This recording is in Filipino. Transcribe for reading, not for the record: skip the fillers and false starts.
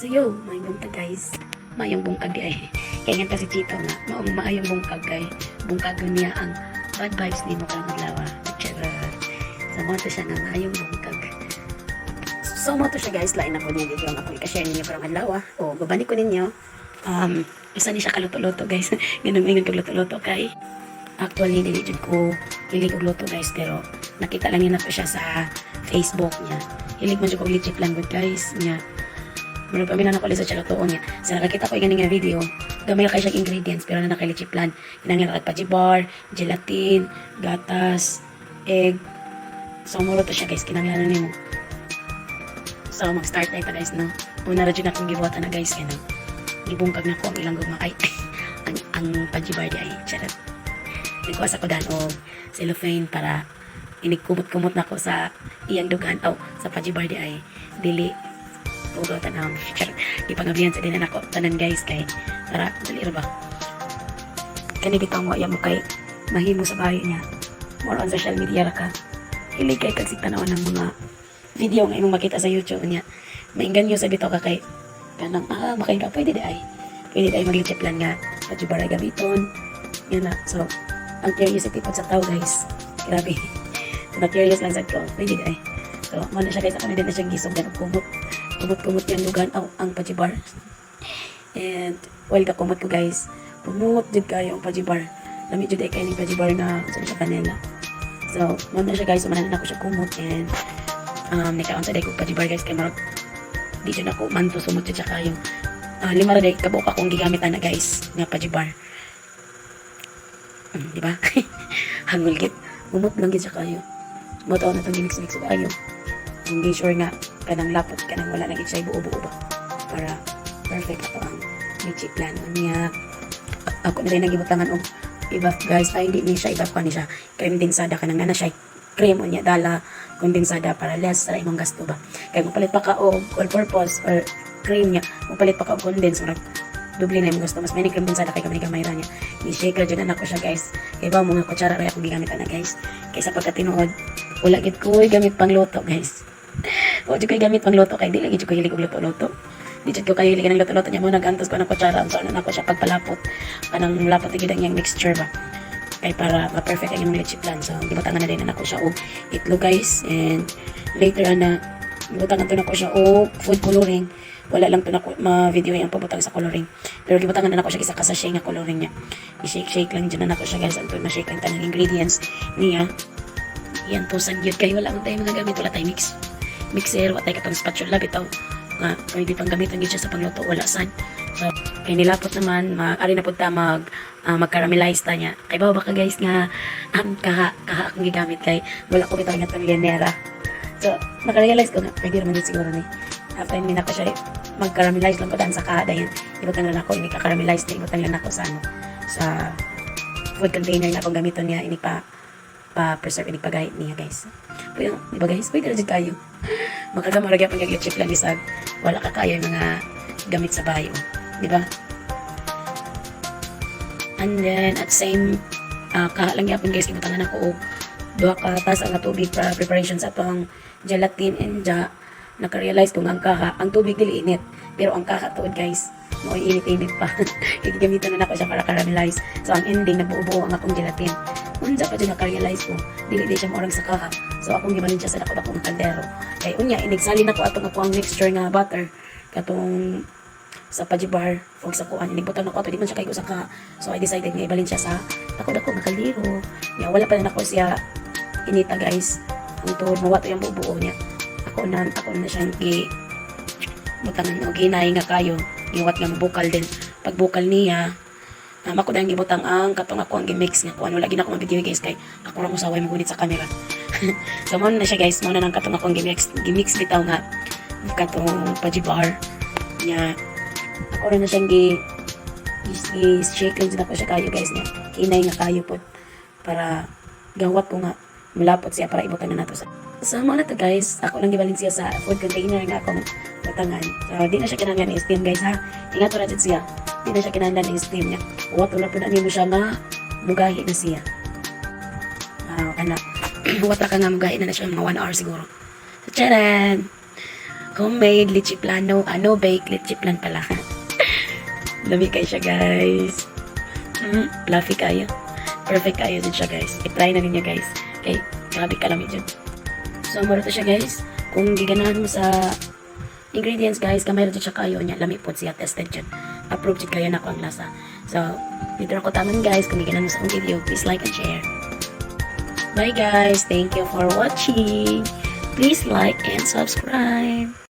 So yo, may bungkag guys. Mayong bungkag di ay. Kaya nga kasi Chito nga, maayong bungkag kay bungkag niya ang bad vibes ni mo karang adlaw. Charot. So mo to siya nga maayong bungkag. So mo to siya guys, lain ako niya video nga ako i-share ninyo karang adlaw. O babalik ko ninyo. Isa ni siya kaluto-luto guys. Ganun ingon kag luto-luto kay actually dili jud ko hilig og luto guys, pero nakita lang niya na ko siya sa Facebook niya. Hilig man jud ko lichip lang good guys niya. Muna pa binana ko sa chalutoon niya. Sa nakakita ko yung nga video, gamay kay siya ingredients pero na nakalichip lang. Kinanglan kag pajibar, gelatin, gatas, egg. So muro to siya guys, kinanglan nimo. So mag-start tayo guys no. Una ra jud akong gibuhat na guys kay no. Gibungkag na ko ang ilang gugma ay ang pajibar di ay charot. Nagkuha ko dan og cellophane para inikkumot-kumot na ko sa iyang dugan sa pajibar di ay dili ulo tanang ipangabihan sa dinan ako tanan guys kay tara dali ra ba kani bitaw mo iya mo kay mahimo sa bahay niya more on social media ra ka hilig kay kag tanawan ng mga video nga imong makita sa YouTube niya mainganyo sa bitaw ka kay kanang makay ka pwede di ay maglichip lang nga pajibar ay gamiton yan na so ang curiosity po sa tao guys grabe na curious lang sa ko pwede di ay so mo na siya guys ako na din na siyang gisog na kumot yung lugan ang pajibar and while kakumot ko guys kumot jud kayo ang pajibar lami jud ay kayo ng pajibar na sa siya kanila so mo na siya guys umanan na ko siya kumot and nakaon sa day ko pajibar guys kay marag di jud ako manto sumot jud siya kayo lima ra day kabuka kong gigamit na guys nga pajibar di ba hangul git kumot lang gid siya kayo mo taon na itong mix kayo hindi sure nga kanang lapot kanang wala naging siya buo-buo ba para perfect ato ang lichip plan niya ako na rin nagibutangan og iba guys ay hindi ni siya iba pa ni siya cream densada kanang na siya cream niya dala kondensada para less sa imong gasto ba kay mapalit pa ka og all purpose or cream niya mapalit pa ka og condense marag doble na imong gasto mas may cream densada kay gamay ra niya i-shake ra jud na ko siya guys kay ba mga kutsara ra ako gigamit ana guys kaysa pagkatinuod wala gid ko gamit pang luto guys. O jud kay gamit pang luto kay dili gid ko hilig og luto-luto. Di jud ko kay hilig ng luto-luto niya mo nagantos ko ng kutsara so na ako siya pagpalapot. Kanang lapot gid ang iyang mixture ba. Kay para ma-perfect ang imong lichip plan. So gibutangan na din na ako siya og itlog guys and later na gibutangan to na ko siya og food coloring. Wala lang to na ko ma-video yung pabutang sa coloring. Pero gibutangan na ako siya isa ka sachet nga coloring niya. I-shake lang dyan na ako siya guys. Anto na shake ang tanang ingredients niya. Yan to sangyod kay wala man tayo mga gamit wala tayo mixer wala tayo katong spatula bitaw nga pwede pang gamiton gid siya sa pangluto wala sad so kay nilapot naman ari na pud ta mag-caramelize ta niya kay ba ka guys nga ang kaha akong gigamit kay wala ko bitaw nga tangenera so naka-realize ko nga pwede ra man siguro ni after ni nako siya mag-caramelize lang ko dan sa kaha dayon ibutang lang ako ini ka-caramelize na ibutang lang ako sa sa food container na akong gamiton niya ini pa-preserve ini pagahit niya guys. Pero di ba guys, pwede rin kayo. Makagamara gyapon kag chip lang bisag wala ka kayo mga gamit sa bahay, di ba? And then at same lang gyapon guys ibutangan ako og duha ka tas ang tubig para preparation sa atong gelatin and naka-realize ko nga ang tubig dili init, pero ang kaka tuod guys mo init pa. Gigamitan na ako siya para caramelize. So ang ending nabuo-buo ang akong gelatin. Unsa pa dyan naka-realize ko, dili siya maurang sa kaha. So akong gibalin siya sa dako-dakong kaldero. Kay unya, inigsali na ko atong ang mixture nga butter. Katong sa pajibar, o sa kuan. Inigbutan na ko ato, di man siya kayo sa kaha. So I decided nga ibalin siya sa dako-dako nga kaldero. Ya, wala pa na ako siya inita guys. Ang tuhod, mawato yung bubuo niya. Ako na siyang butangan o ginay nga kayo. Iwat nga mabukal din. Pag bukal niya, ako dahil gibutang ang katong ako ang gimix nga kuan wala gina ko mag-video guys kay ako ra mo saway magunit sa camera. So mo na siya guys, mo na nang katong ako ang gimix bitaw nga katong pajibar nya ako ra na siyang shake lang din ako siya kayo guys nya kinay nga kayo pod para gawat ko nga malapot siya para ibutan na nato sa mo na to guys ako lang gibalin siya sa food container nga akong butangan. So di na siya kinahanglan i-steam guys ha, ingat ra jud siya. Di na siya kinahanglan i-steam niya. Uwat wala po na mo siya nga mugahi na siya. Uwat ka nga mugahi na siya mga 1 hour siguro. So, charan! Homemade litchi plano. Ano, bake litchi plan pala. Lami kayo siya, guys. Fluffy kayo. Perfect kayo din siya, guys. I-try na ninyo, guys. Okay, grabe ka lang dyan. So, maro to siya, guys. Kung giganahan mo sa ingredients, guys, kamay rin siya kayo niya. Lami po siya, tested dyan. Approved siya kayo na ko ang lasa. So, dito ako taman, guys. Kung giganahan mo sa akong video, please like and share. Bye, guys. Thank you for watching. Please like and subscribe.